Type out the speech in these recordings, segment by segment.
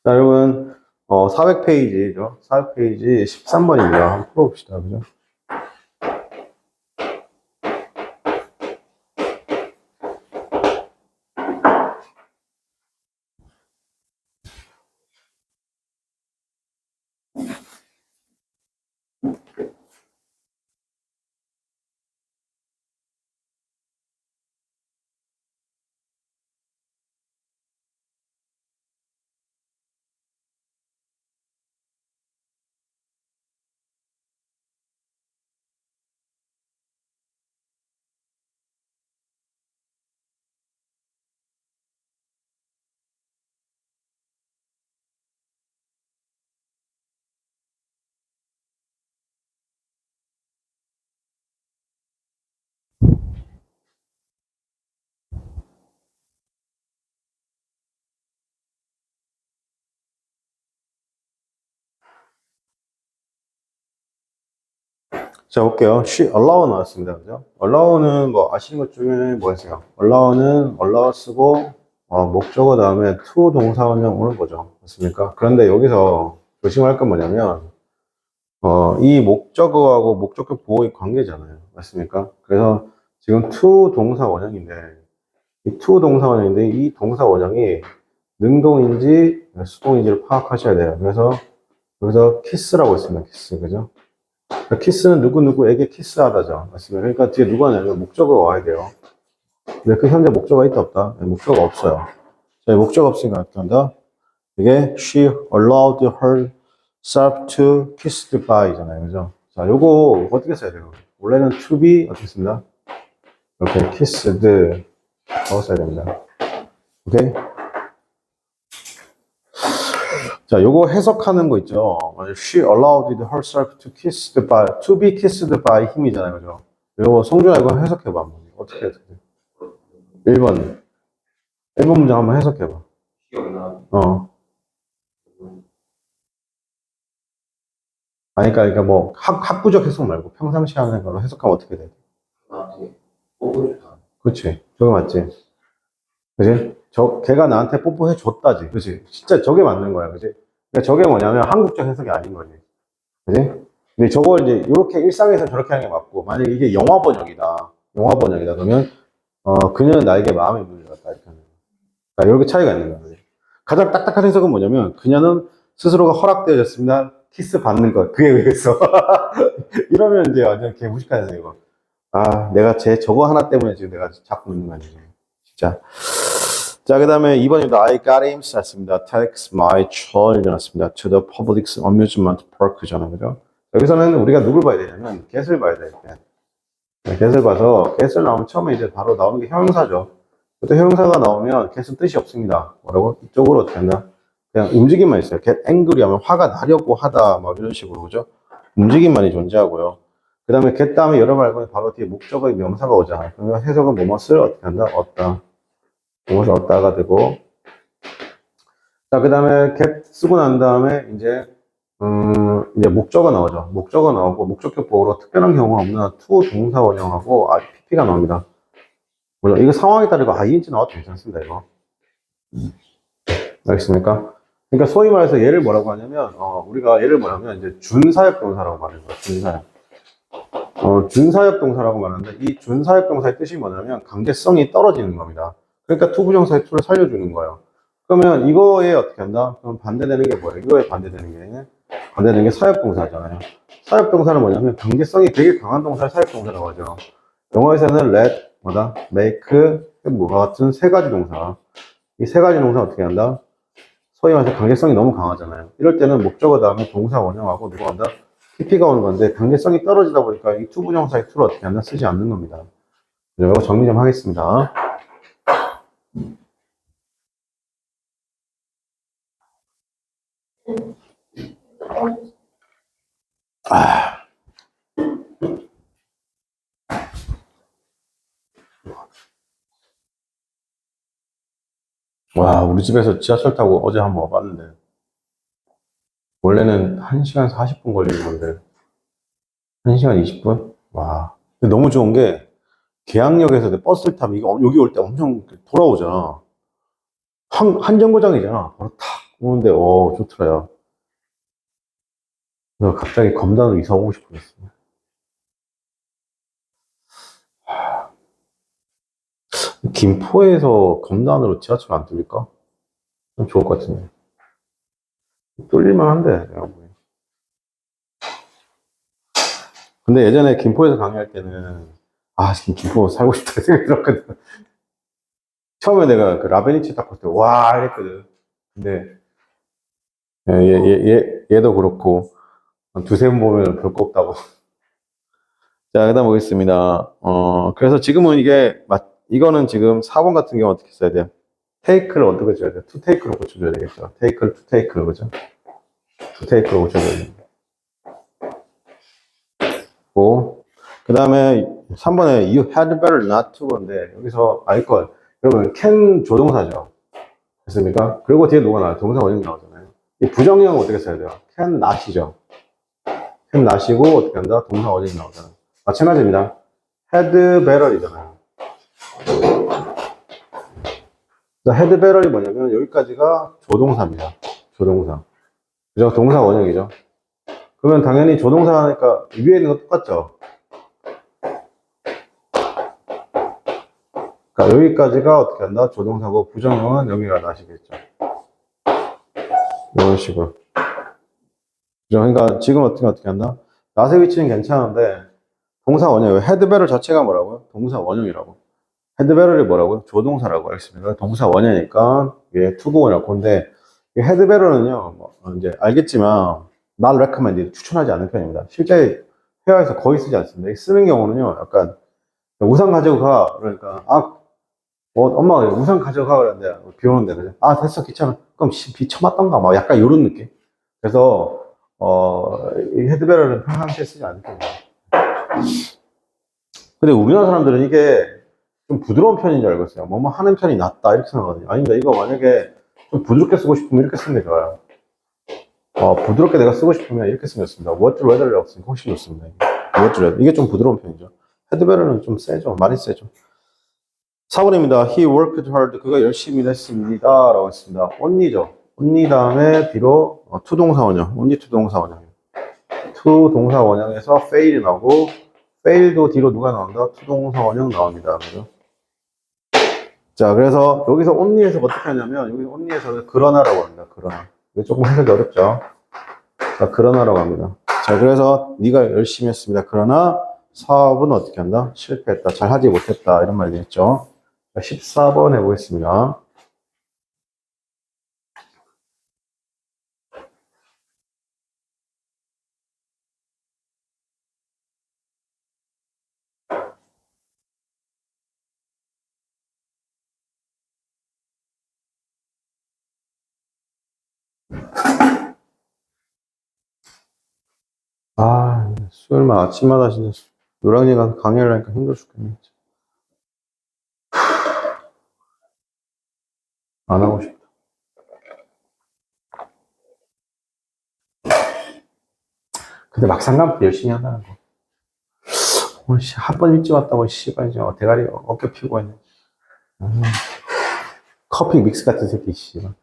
자, 여러분, 400페이지죠. 400페이지 13번입니다. 한번 풀어봅시다. 그죠? 자, 볼게요. allow 나왔습니다. 그죠? allow는 뭐 아시는 것 중에 뭐였어요? allow는 allow 쓰고, 목적어 다음에 to 동사 원형 오는 거죠. 맞습니까? 그런데 여기서 조심할 건 뭐냐면, 이 목적어하고 목적격 보호의 관계잖아요. 맞습니까? 그래서 지금 to 동사 원형인데, 이 to 동사 원형인데, 이 동사 원형이 능동인지 수동인지를 파악하셔야 돼요. 그래서 여기서 키스라고 있습니다. 키스. 그죠? 키스는 누구누구에게 키스하다죠. 맞습니다. 그러니까 뒤에 누가냐면 목적어가 와야 돼요. 근데 그 현재 목적어가 있다 없다? 네, 목적어가 없어요. 자, 목적어 없으니까 어떻게 한다? 이게 she allowed herself to kissed by잖아요. 그죠? 자, 요거 어떻게 써야 돼요? 원래는 to be 어떻게 씁니다? 이렇게 kissed 써야 됩니다. 오케이? 자, 요거 해석하는 거 있죠. She allowed herself to to be kissed by 힘이잖아요. 그죠? 요거 성준아 이거 해석해봐. 한번. 어떻게 해석해? 1번. 1번 문장 한번 해석해봐. 아니, 그러니까 뭐, 학구적 해석 말고 평상시 하는 걸로 해석하면 어떻게 돼? 그치. 저게 맞지? 그지? 걔가 나한테 뽀뽀해 줬다지. 그치? 진짜 저게 맞는 거야. 그지? 그러니까 저게 뭐냐면 한국적 해석이 아닌 거지. 그지? 근데 저걸 이제 이렇게 일상에서 저렇게 하는 게 맞고, 만약에 이게 영화 번역이다. 그러면, 그녀는 나에게 마음의 문을 열었다. 이렇게 하는 거야. 그러니까 이렇게 차이가 있는 거야. 가장 딱딱한 해석은 뭐냐면, 그녀는 스스로가 허락되어졌습니다. 키스 받는 것. 그에 의해서. 이러면 이제 완전 개무식한 해석이고. 아, 내가 저거 하나 때문에 지금 내가 자꾸 있는 거 아니지. 진짜. 자, 그 다음에 2번입니다. I got him 쌌습니다. Takes my child 놨습니다. To the public amusement park잖아. 그죠? 여기서는 우리가 누굴 봐야 되냐면, get을 봐야 돼. get을 봐서, get을 나오면 처음에 이제 바로 나오는 게 형용사죠. 또 형용사가 나오면 get은 뜻이 없습니다. 뭐라고? 이쪽으로 어떻게 한다? 그냥 움직임만 있어요. get angry 하면 화가 나려고 하다, 막 이런 식으로, 그죠? 움직임만이 존재하고요. 그 다음에 get 다음에 여러 말고 바로 뒤에 목적어의 명사가 오잖아. 그러면 해석은 뭐뭐을 어떻게 한다? 얻다. 뭐뭇을 얻다가 되고. 자, 그 다음에 get 쓰고 난 다음에 이제 목적어 나오죠. 목적어 나오고 목적격 보호로 특별한 경우가 없나 to 동사 원형하고 pp가 나옵니다. 물론 이거 상황에 따르고 ing 나와도 괜찮습니다. 이거. 알겠습니까? 그러니까 소위 말해서 얘를 뭐라고 하냐면 우리가 얘를 뭐냐면 이제 준사역 동사라고 말해요. 준사역. 준사역 동사라고 말하는데 이 준사역 동사의 뜻이 뭐냐면 강제성이 떨어지는 겁니다. 그러니까 투부정사의 투를 살려주는 거예요. 그러면 이거에 어떻게 한다? 그럼 반대되는 게 뭐예요? 이거에 반대되는 게 사역동사잖아요. 사역동사는 뭐냐면 강제성이 되게 강한 동사를 사역동사라고 하죠. 영어에서는 let, make, 뭐가 같은 세 가지 동사. 이 세 가지 동사 어떻게 한다? 소위 말해서 강제성이 너무 강하잖아요. 이럴 때는 목적어 다음에 동사 원형하고 누가 한다? PP가 오는 건데 강제성이 떨어지다 보니까 이 투부정사의 투를 어떻게 한다? 쓰지 않는 겁니다. 이거 정리 좀 하겠습니다. 와, 우리 집에서 지하철 타고 어제 한번 와봤는데 원래는 1시간 40분 걸리는 건데 1시간 20분? 와, 근데 너무 좋은 게 계양역에서 내 버스를 타면 여기 올 때 엄청 돌아오잖아. 한 정거장이잖아. 바로 탁 오는데, 좋더라요. 그래서 갑자기 검단으로 이사 오고 싶어졌어요. 김포에서 검단으로 지하철 안 뚫릴까? 좀 좋을 것 같은데. 뚫릴만 한데, 내가 보기엔. 근데 예전에 김포에서 강의할 때는, 지금 김포 살고 싶다 생각이 들었거든. 처음에 내가 그 라베니치 딱 봤을 때, 와, 이랬거든. 근데, 얘도 그렇고, 한 두세 번 보면 볼 거 없다고. 자, 그다음 보겠습니다. 그래서 지금은 이거는 지금 4번 같은 경우 어떻게 써야 돼요? 테이크를 어떻게 줘야 돼요? 투 테이크로 고쳐줘야 되겠죠. 테이크를 투 테이크로, 그죠? 투 테이크로 고쳐줘야 돼요. 그 다음에 3번에 you had better not to 건데, 여기서 알걸. 그러면 can 조동사죠. 됐습니까? 그리고 뒤에 누가 나와요? 동사 원형 나오잖아요. 이 부정형은 어떻게 써야 돼요? can not이죠. can not이고, 어떻게 한다? 동사 원형이 나오잖아요. 마찬가지입니다. had better이잖아요. had better이 뭐냐면, 여기까지가 조동사입니다. 조동사. 그죠? 동사 원형이죠. 그러면 당연히 조동사 하니까 위에 있는 거 똑같죠? 그러니까 여기까지가 어떻게 한다? 조동사고 부정형은 여기가 나시겠죠. 이런 식으로. 그죠? 그러니까 지금 어떻게 한다? 낫의 위치는 괜찮은데 동사 원형, 헤드베럴 자체가 뭐라고요? 동사 원형이라고. 헤드베럴이 뭐라고요? 조동사라고 알겠습니다. 동사 원형이니까 이게 투구원이라고. 근데 헤드베럴은요, 이제 알겠지만 not recommended, 추천하지 않는 편입니다. 실제 회화에서 거의 쓰지 않습니다. 쓰는 경우는요, 약간 우산 가지고 가. 그러니까 엄마가 우산 가져가 그러는데 비 오는데 그래. 됐어 귀찮아. 그럼 비 쳐맞던가 막 약간 이런 느낌. 그래서 이 헤드베럴은 평상시에 쓰지 않는 편이에요. 근데 우리나라 사람들은 이게 좀 부드러운 편인 줄 알고 있어요. 뭐뭐 하는 편이 낫다 이렇게 생각하거든요. 아닙니다. 이거 만약에 좀 부드럽게 쓰고 싶으면 이렇게 쓰는 게 좋아요. 부드럽게 내가 쓰고 싶으면 이렇게 쓰면 좋습니다. What you rather라고 쓰면 훨씬 좋습니다. What you rather. 이게 좀 부드러운 편이죠. 헤드베럴은 좀 세죠. 많이 세죠. 4번입니다. He worked hard. 그가 열심히 했습니다. 라고 했습니다. only죠. only 다음에 뒤로 to 동사 원형. only to 동사 원형. to 동사 원형에서 fail이 나오고 fail도 뒤로 누가 나온다? to 동사 원형 나옵니다. 그죠? 자, 그래서 여기서 only에서 어떻게 하냐면 여기 only에서 그러나라고 합니다. 그러나. 이게 조금 해석이 어렵죠. 자, 그러나라고 합니다. 자, 그래서 네가 열심히 했습니다. 그러나 사업은 어떻게 한다? 실패했다. 잘 하지 못했다. 이런 말 되겠죠. 14번 해보겠습니다. 수요일만 아침마다 진짜 노랑이가 강의를 하니까 힘들어 죽겠네. 안 하고 싶다. 근데 막상 가면 열심히 한다는 거. 오늘 한 번 일찍 왔다고 씨발 이제 대가리 어깨 피고 있네. 커피 믹스 같은 새끼 씨발.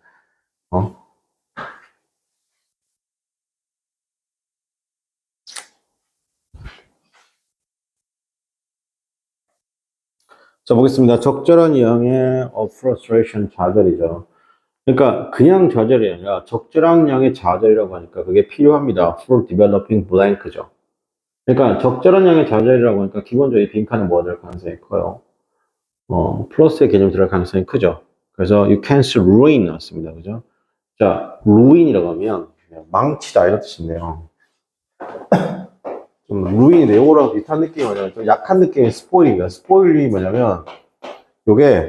자, 보겠습니다. 적절한 양의 frustration, 좌절이죠. 그러니까 그냥 좌절이 아니라 적절한 양의 좌절이라고 하니까 그게 필요합니다. for developing blank죠. 그러니까 적절한 양의 좌절이라고 하니까 기본적으로 이 빈칸은 뭐 될 가능성이 커요. 플러스의 개념이 들어갈 가능성이 크죠. 그래서 you cancel ruin 나왔습니다. 그죠? 자, ruin이라고 하면 망치다 이런 뜻인데요. 좀 ruin인데 요거랑 비슷한 느낌이 뭐냐면 좀 약한 느낌의 스포일입니다. 스포일이 뭐냐면 요게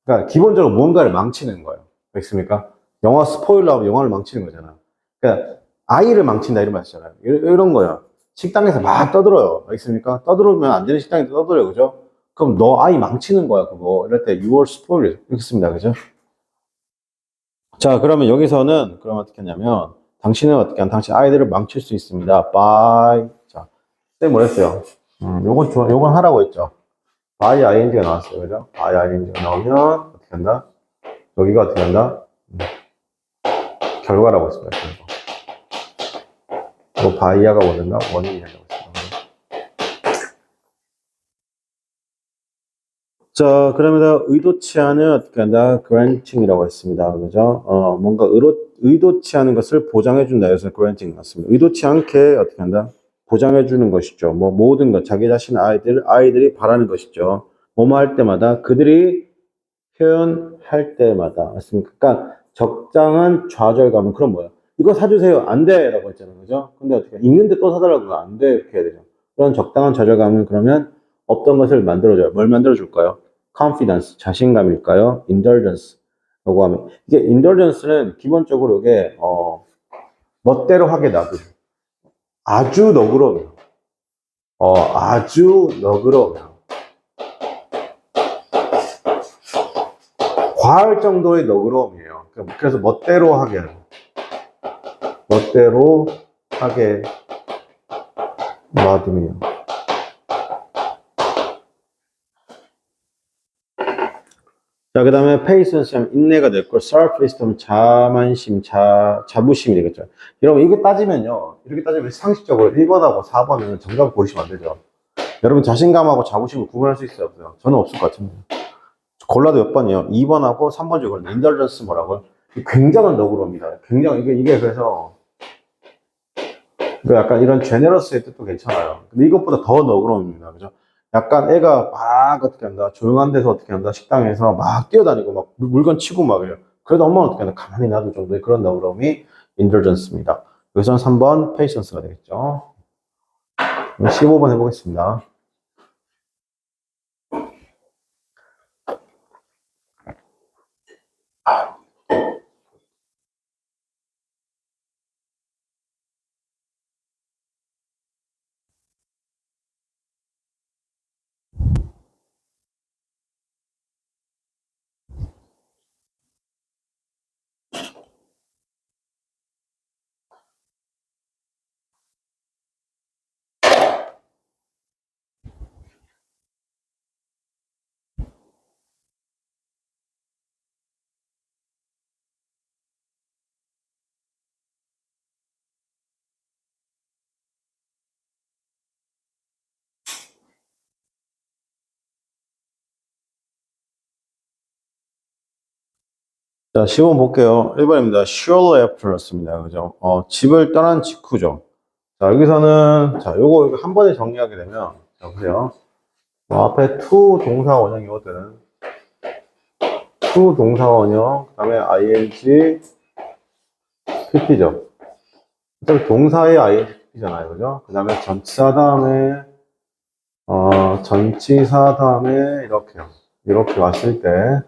그러니까 기본적으로 무언가를 망치는 거예요. 알겠습니까? 영화 스포일러 하면 영화를 망치는 거잖아. 그러니까 아이를 망친다 이런 말 쓰잖아요. 이런 거예요. 식당에서 막 떠들어요. 알겠습니까? 떠들으면 안 되는 식당에서 떠들어요. 그죠? 그럼 너 아이 망치는 거야, 그거. 이럴 때 you are spoiled. 이렇게 씁니다. 그죠? 자, 그러면 여기서는 그럼 어떻게 하냐면 당신은 어떻게 하면 당신 아이들을 망칠 수 있습니다. by. 자, 쌤 뭐랬어요? 요건 하라고 했죠. by ing가 나왔어요. 그죠? by ing가 나오면 어떻게 한다? 여기가 어떻게 한다? 결과라고 했습니다. 결과. 바이아가 원했나? 원인이라고 했습니다. 자, 그러면 의도치 않은 어떻게 한다? granting이라고 했습니다. 그죠? 뭔가 의도치 않은 것을 보장해준다 해서 granting 맞습니다. 의도치 않게 어떻게 한다? 보장해주는 것이죠. 뭐, 모든 것, 자기 자신 아이들이 바라는 것이죠. 뭐뭐 할 때마다, 그들이 표현할 때마다. 맞습니까? 그러니까, 적당한 좌절감은 그런 뭐야? 이거 사주세요. 안 돼. 라고 했잖아요. 그죠? 근데 어떻게, 읽는데 또 사달라고 안 돼. 이렇게 해야 되죠. 그런 적당한 좌절감은 그러면 어떤 것을 만들어줘요? 뭘 만들어줄까요? confidence, 자신감일까요? indulgence, 라고 하면. 이게 indulgence는 기본적으로 이게, 멋대로 하게 놔두죠. 아주 너그러워요. 아주 너그러워요. 과할 정도의 너그러움이에요. 그래서 멋대로 하게 하죠. 멋대로 하게 놔두면. 자, 그 다음에 patience 하면 인내가 됐고, self-wisdom, 자부심이 되겠죠. 여러분, 이거 따지면요. 이렇게 따지면 상식적으로 1번하고 4번은 정답을 고르시면 안 되죠. 여러분, 자신감하고 자부심을 구분할 수 있어요, 없어요? 저는 없을 것 같은데. 골라도 몇 번이에요? 2번하고 3번 중에 인덜전스 뭐라고요? 굉장한 너그러움입니다. 굉장히, 이게 그래서, 약간 이런 제네러스의 뜻도 괜찮아요. 근데 이것보다 더 너그러움입니다. 그죠? 약간 애가 막 어떻게 한다. 조용한 데서 어떻게 한다. 식당에서 막 뛰어다니고 막 물건 치고 막 이래요. 그래도 엄마는 어떻게 한다. 가만히 놔둘 정도의 그런 너그러움이 인덜전스입니다. 여기서는 3번 페이션스가 되겠죠. 15번 해보겠습니다. 자, 15번 볼게요. 1번입니다. Shortly after였습니다. 그죠? 집을 떠난 직후죠. 자, 여기서는, 자, 요거 한 번에 정리하게 되면, 자, 보세요. 앞에 to 동사 원형이거든. to 동사 원형, 그 다음에 ing, pp죠. 어차피 동사의 ing, pp잖아요. 그죠? 그 다음에 전치사 다음에, 전치사 다음에, 이렇게요. 이렇게 왔을 때,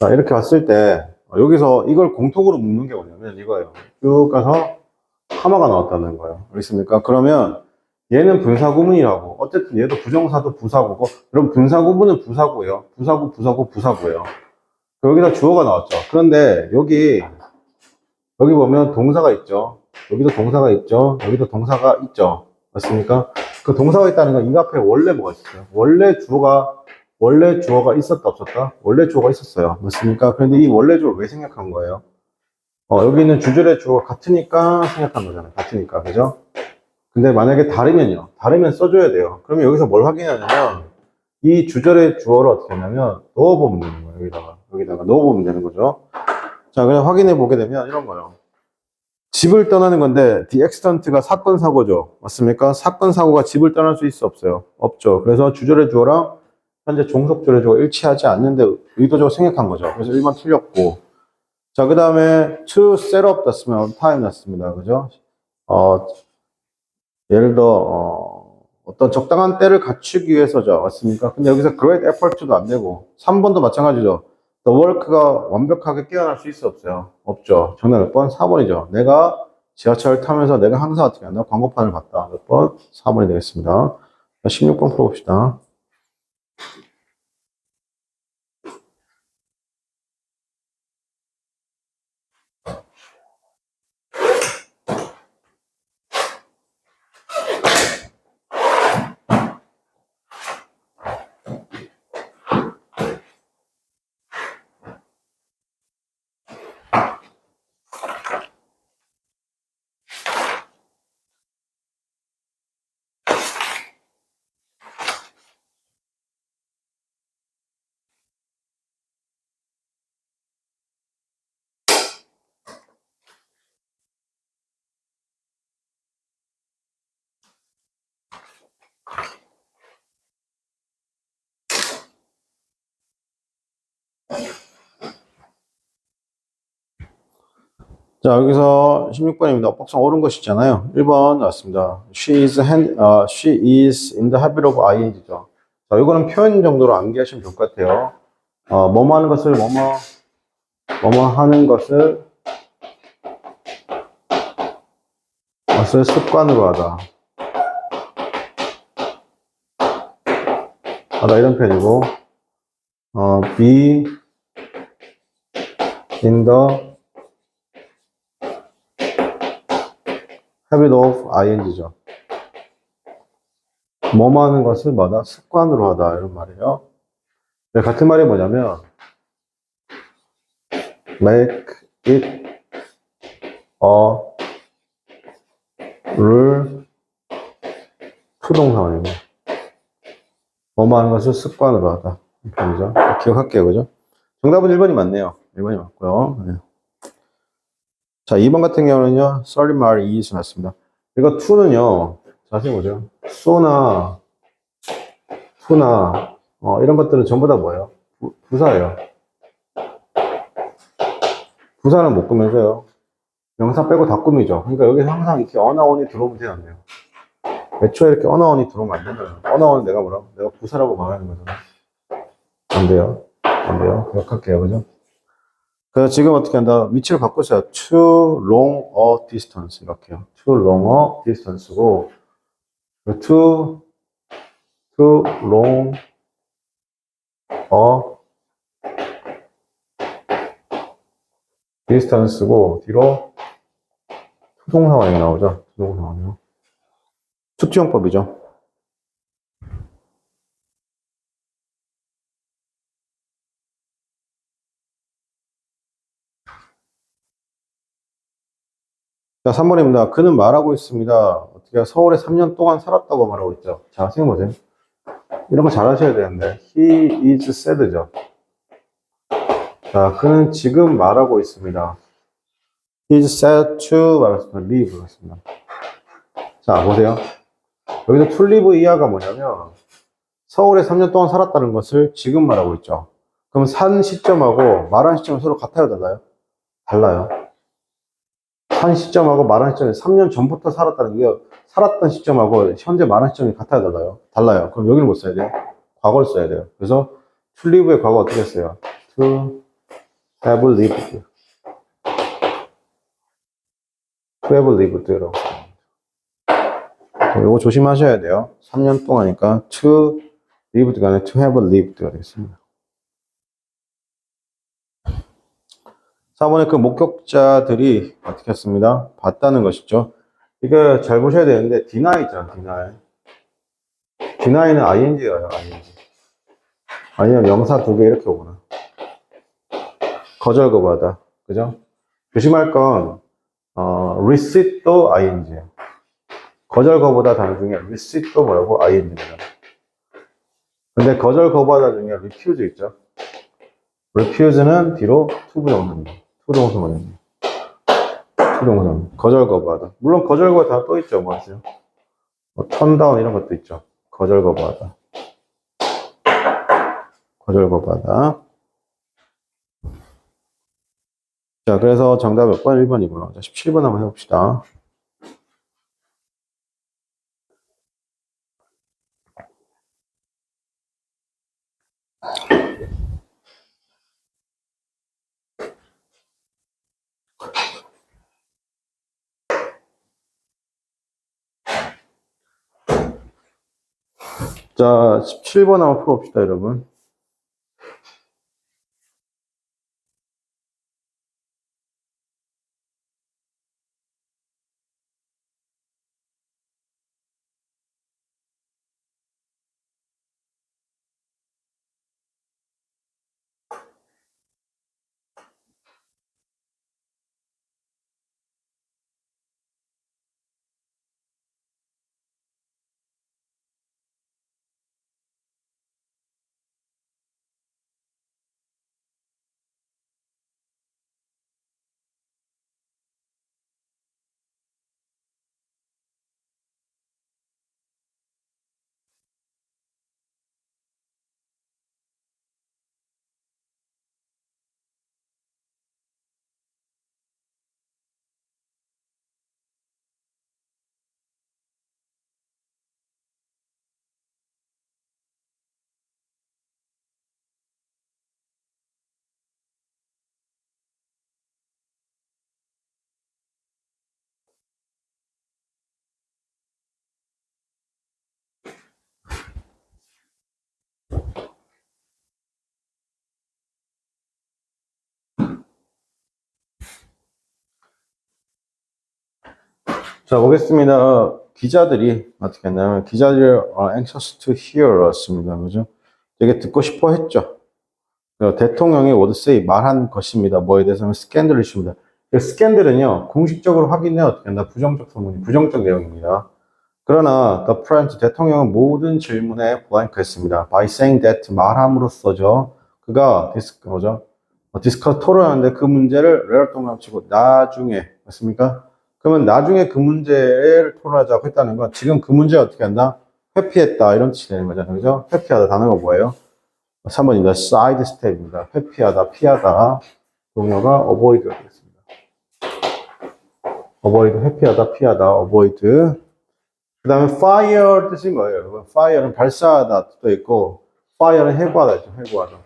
자, 이렇게 왔을 때, 여기서 이걸 공통으로 묶는 게 뭐냐면 이거예요. 쭉 가서, 하마가 나왔다는 거예요. 알겠습니까? 그러면 얘는 분사구문이라고. 어쨌든 얘도 부정사도 부사구고. 그럼 분사구문은 부사구예요. 부사구, 부사구, 부사구예요. 여기다 주어가 나왔죠. 그런데 여기 보면 동사가 있죠. 여기도 동사가 있죠. 여기도 동사가 있죠. 맞습니까? 그 동사가 있다는 건 이 앞에 원래 뭐가 있어요? 원래 주어가 있었다, 없었다? 원래 주어가 있었어요. 맞습니까? 그런데 이 원래 주어를 왜 생략한 거예요? 여기 있는 주절의 주어가 같으니까 생략한 거잖아요. 같으니까. 그죠? 근데 만약에 다르면요. 다르면 써줘야 돼요. 그러면 여기서 뭘 확인하냐면, 이 주절의 주어를 어떻게 하냐면, 넣어보면 되는 거예요. 여기다가 넣어보면 되는 거죠. 자, 그냥 확인해 보게 되면 이런 거예요. 집을 떠나는 건데, the accident가 사건, 사고죠. 맞습니까? 사건, 사고가 집을 떠날 수 있어, 없어요? 없죠. 그래서 주절의 주어랑 현재 종속절의 주어가 일치하지 않는데 의도적으로 생략한 거죠. 그래서 1번 틀렸고. 자, 그 다음에 to set up 났으면 time 났습니다. 그죠? 예를 들어 어떤 적당한 때를 갖추기 위해서죠. 맞습니까? 근데 여기서 great effort도 안 되고 3번도 마찬가지죠. The work가 완벽하게 깨어날 수 있어 없어요? 없죠. 정답 몇 번? 4번이죠. 내가 지하철을 타면서 내가 항상 어떻게 한다? 광고판을 봤다. 몇 번? 4번이 되겠습니다. 16번 풀어봅시다. 자, 여기서 16번입니다. 법상 옳은 것이잖아요. 1번 나왔습니다. She is in the habit of ing죠. 자, 이거는 표현 정도로 암기하시면 좋을 것 같아요. 뭐뭐 하는 것을 뭐뭐 하는 것을 습관으로 하다. 이런 표현이고, be in the habit of ing죠. 뭐뭐 하는 것을 뭐다? 습관으로 하다. 이런 말이에요. 같은 말이 뭐냐면, make it a rule 투동사원이고, 뭐뭐 하는 것을 습관으로 하다. 이 표현이죠. 기억할게요. 그죠? 정답은 1번이 맞네요. 1번이 맞고요. 네. 자, 2번 같은 경우는요, 썰리 말이 이수 났습니다. 이거 to는요, 자세히 보죠. so나, to나, 이런 것들은 전부 다 뭐예요? 부사예요. 부사는 못 꾸며줘요. 명사 빼고 다 꾸미죠. 그러니까 여기서 항상 이렇게 어나원이 들어오면 돼요. 애초에 이렇게 어나원이 들어오면 안 된다는 거예요. 어나원은 내가 뭐라고? 내가 부사라고 말하는 거잖아. 안 돼요. 안 돼요. 기억할게요. 그죠? 그래서 지금 어떻게 한다? 위치를 바꾸세요. too long a distance. 이렇게 요 too long a distance고, too, too long a distance고, 뒤로 투동사원이 나오죠. 투동사원이요. 투투용법이죠. 자, 3번입니다. 그는 말하고 있습니다. 어떻게 서울에 3년 동안 살았다고 말하고 있죠. 자, 생각해보세요. 이런 거 잘 하셔야 되는데, he is said죠. 자, 그는 지금 말하고 있습니다. he is said to 말했습니다. leave 그랬습니다. 자, 보세요. 여기서 to live 이하가 뭐냐면, 서울에 3년 동안 살았다는 것을 지금 말하고 있죠. 그럼 산 시점하고 말한 시점은 서로 같아요, 달라요? 달라요. 산 시점하고 말한 시점이 3년 전부터 살았다는 게 살았던 시점하고 현재 말한 시점이 같아요, 달라요? 달라요. 그럼 여기는 못 써야 돼요? 과거를 써야 돼요. 그래서 to live의 과거 어떻게 써요? to have lived. to have lived라고. 이거 조심하셔야 돼요. 3년 동안이니까 to lived가 아니라 to have lived가 되겠습니다. 4번에 그 목격자들이 어떻게 했습니다? 봤다는 것이죠. 이거 잘 보셔야 되는데 deny 있잖아, deny. deny는 ing예요, ing. 아니면 명사 두 개 이렇게 오거나. 거절 거부하다. 그죠? 조심할 건, receipt도 ing예요. 거절 거부하다 단어 중에 receipt도 뭐라고? ing입니다. 근데 거절 거부하다 중에 refuse 있죠? refuse는 뒤로 to 부정사입니다. to 동사입니다. to 동사. 거절 거부하다. 물론 거절 거부 단어 또 있죠. 뭐 있어요? turn down 이런 것도 있죠. 거절 거부하다. 거절 거부하다. 자, 그래서 정답 몇 번? 1번이고요. 자, 17번 한번 해봅시다. 자, 17번 한번 풀어봅시다, 여러분. 자, 보겠습니다. 기자들이 어떻게 했냐면, 기자들이 anxious to hear 였습니다. 그죠? 되게 듣고 싶어 했죠. 대통령이 would say 말한 것입니다. 뭐에 대해서는 스캔들 이슈입니다. 스캔들은요, 공식적으로 확인해 어떻게 한다? 부정적 소문이, 부정적 내용입니다. 그러나 the president 대통령은 모든 질문에 블랭크했습니다. By saying that 말함으로써죠. 그가 디스커 토론하는데 그 문제를 레럴 동그라미 치고 나중에 맞습니까? 그러면 나중에 그 문제를 토론하자고 했다는 건 지금 그 문제 어떻게 한다? 회피했다 이런 뜻이 되는 거잖아요. 그죠? 회피하다 단어가 뭐예요? 3번입니다. side step입니다. 회피하다, 피하다. 동요가 avoid가 되겠습니다. avoid, 회피하다, 피하다, avoid. 그 다음에 fire 뜻이 뭐예요? fire는 발사하다 뜻도 있고, fire는 해고하다 있죠. 해고하다.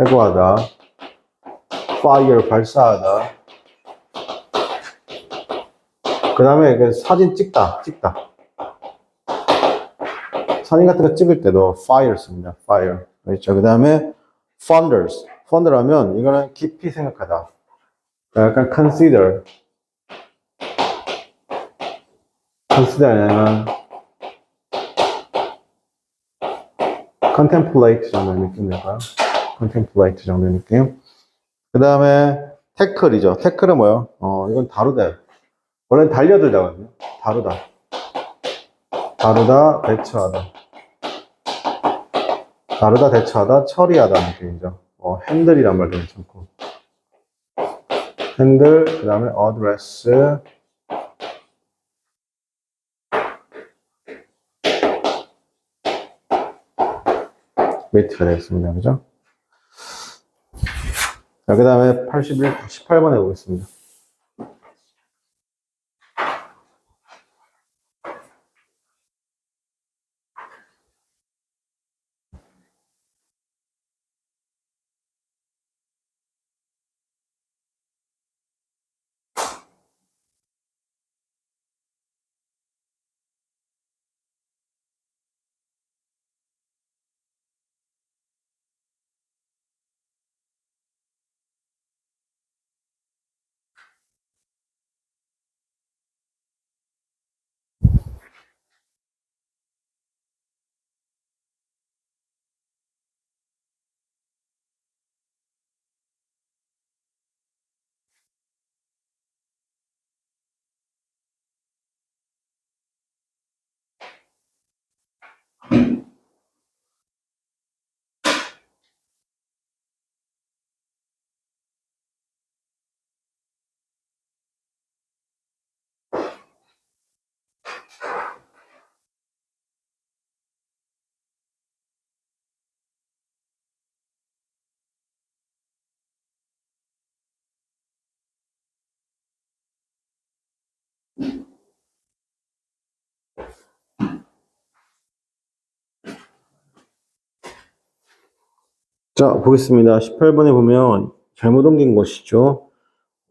해고하다. fire 발사하다. 그 다음에 사진 찍다. 사진 같은 거 찍을 때도 fire 씁니다. fire. 그렇죠. 그 다음에 funders. fund라면 이거는 깊이 생각하다. 약간 consider. consider는 contemplate 정도의 느낌 될까요? contemplate 정도의 느낌. 그 다음에 tackle이죠. tackle은 뭐예요? 이건 다루다. 원래는 달려들다거든요. 다루다. 다루다, 대처하다. 다루다, 대처하다, 처리하다 느낌이죠. 핸들이란 말도 괜찮고. 핸들, 그 다음에 address. 메이트가 되겠습니다. 그죠? 자, 그 다음에 18번 해보겠습니다. 자, 보겠습니다. 18번에 보면 잘못 옮긴 것이죠.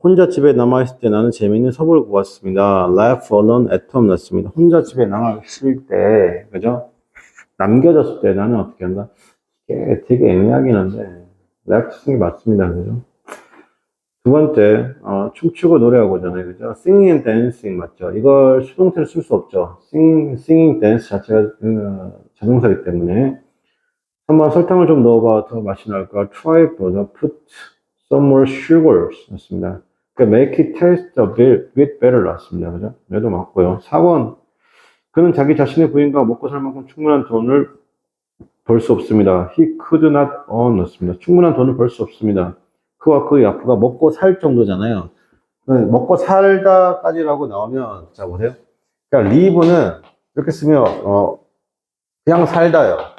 혼자 집에 남아있을 때 나는 재미있는 서부를 보았습니다. Laugh alone at home 났습니다. 혼자 집에 남아있을 때, 그죠? 남겨졌을 때 나는 어떻게 한다? 이게 되게 애매하긴 한데, laugh 쓰는 게 맞습니다. 그죠? 두 번째, 춤추고 노래하고잖아요. 그죠? Singing and dancing 맞죠? 이걸 수동태로 쓸 수 없죠. singing, dance 자체가 자동사이기 때문에. 한번 설탕을 좀 넣어봐 더 맛이 날까? Try 뭐죠? Put some more sugars 났습니다. 그러니까 make it taste a bit better 났습니다. 그죠? 얘도 맞고요. 4번 그는 자기 자신의 부인과 먹고 살 만큼 충분한 돈을 벌 수 없습니다. He could not earn 났습니다. 충분한 돈을 벌 수 없습니다. 그와 그의 와이프가 먹고 살 정도잖아요. 먹고 살다까지라고 나오면 자 보세요. 그러니까 live는 이렇게 쓰면 그냥 살다요.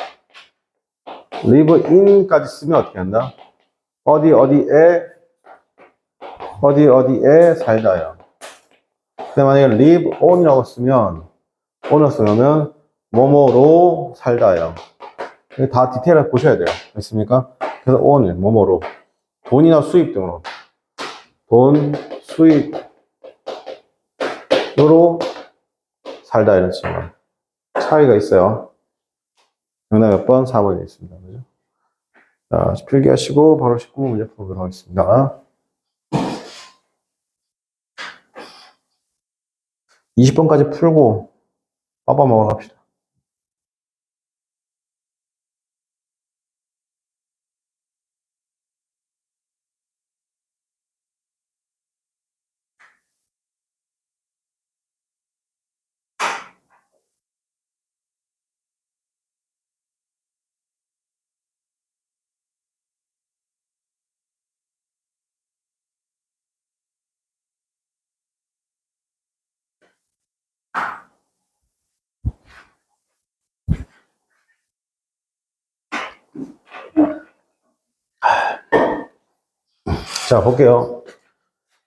live in까지 쓰면 어떻게 한다? 어디에 살다요. 근데 만약에 live on이라고 쓰면 뭐뭐로 살다요. 다 디테일하게 보셔야 돼요. 됐습니까? 그래서 on을 뭐뭐로 돈이나 수입 등으로 돈, 수입으로 살다 이런 식으로 차이가 있어요. 정답 몇 번? 4번이 있습니다. 그죠? 자, 필기하시고 바로 19번 문제 풀어보도록 하겠습니다. 20번까지 풀고 빠빠 먹으러 갑시다. 자, 볼게요.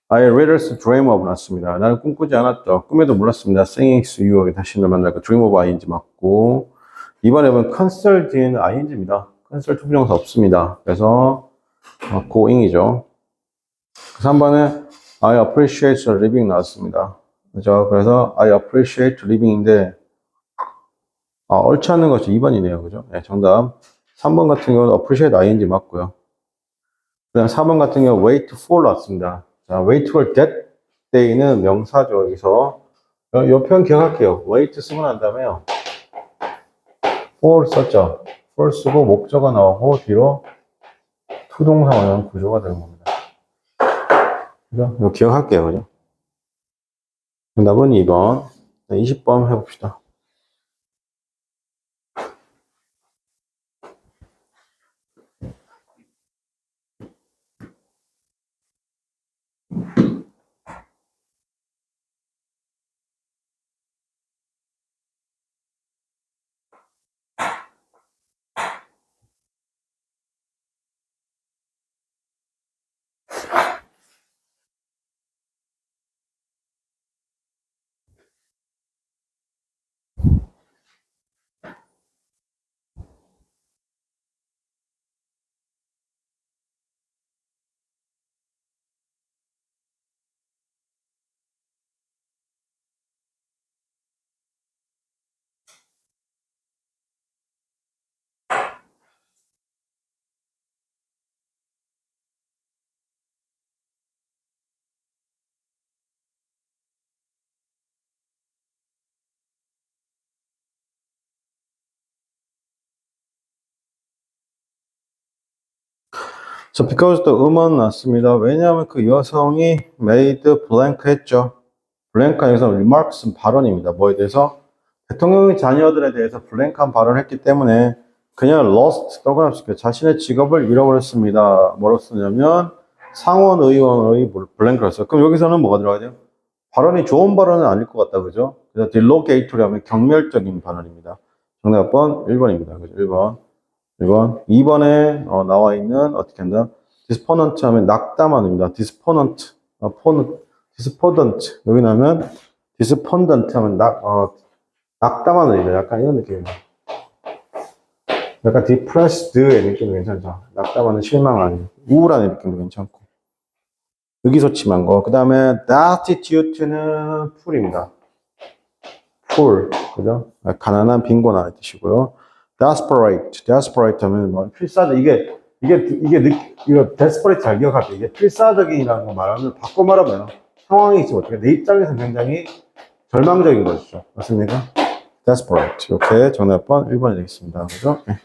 I readers dream of 났습니다. 나는 꿈꾸지 않았죠. 꿈에도 몰랐습니다. Saying to you 다시 널 만날 거 dream of ing 맞고 2번에 보면 consult는 ing입니다. consult 부정사 없습니다. 그래서 going이죠. 3번에 I appreciate living 나왔습니다. 그죠? 그래서 I appreciate living인데 옳지 않은 것이 2번이네요. 그죠? 네, 정답. 3번 같은 경우는 appreciate ing 맞고요. 그 다음 4번 같은 경우 wait for 나왔습니다. 자, wait for that day는 명사죠. 여기서 요 표현 기억할게요. wait 쓰고 난 다음에요. for 썼죠. for 쓰고 목적어 나오고 뒤로 투동사 원형 구조가 되는 겁니다. 그죠? 이거 기억할게요. 그죠? 정답은 2번. 20번 해봅시다. 자, because the woman 났습니다. 왜냐하면 그 여성이 made blank 했죠. 블랭크에서 remarks는 발언입니다. 뭐에 대해서? 대통령의 자녀들에 대해서 블랭크한 발언을 했기 때문에 그냥 lost, 동그랗게 자신의 직업을 잃어버렸습니다. 뭐로 쓰냐면 상원의원의 블랭크를 써요. 그럼 여기서는 뭐가 들어가야 돼요? 발언이 좋은 발언은 아닐 것 같다. 그죠? 그래서 dilogatory 하면 경멸적인 발언입니다. 정답은 1번입니다. 그죠? 1번. 1번. 2번에 나와 있는 어떻게 한다? disponent 하면 낙담한입니다. disponent. 디스포던트 여기 나면 디스폰던트 하면 낙담하는 일이다. 약간 이런 느낌입니다. 약간 디프레스드의 느낌도 괜찮죠. 낙담하는 실망하는 우울한 느낌도 괜찮고 의기소침한 거. 그 다음에 destitute는 풀입니다. 풀 그죠? 가난한 빈곤한 뜻이고요. desperate 하면 뭐 필사적 이거 desperate 잘 기억할게요. 이게 필사적인이라는 거 말하면 바꿔 말하면 상황이 지금 어떻게 내 입장에서 굉장히 절망적인 것이죠. 맞습니까? desperate. 이렇게 정답번 1번이 되겠습니다. 그죠? 네.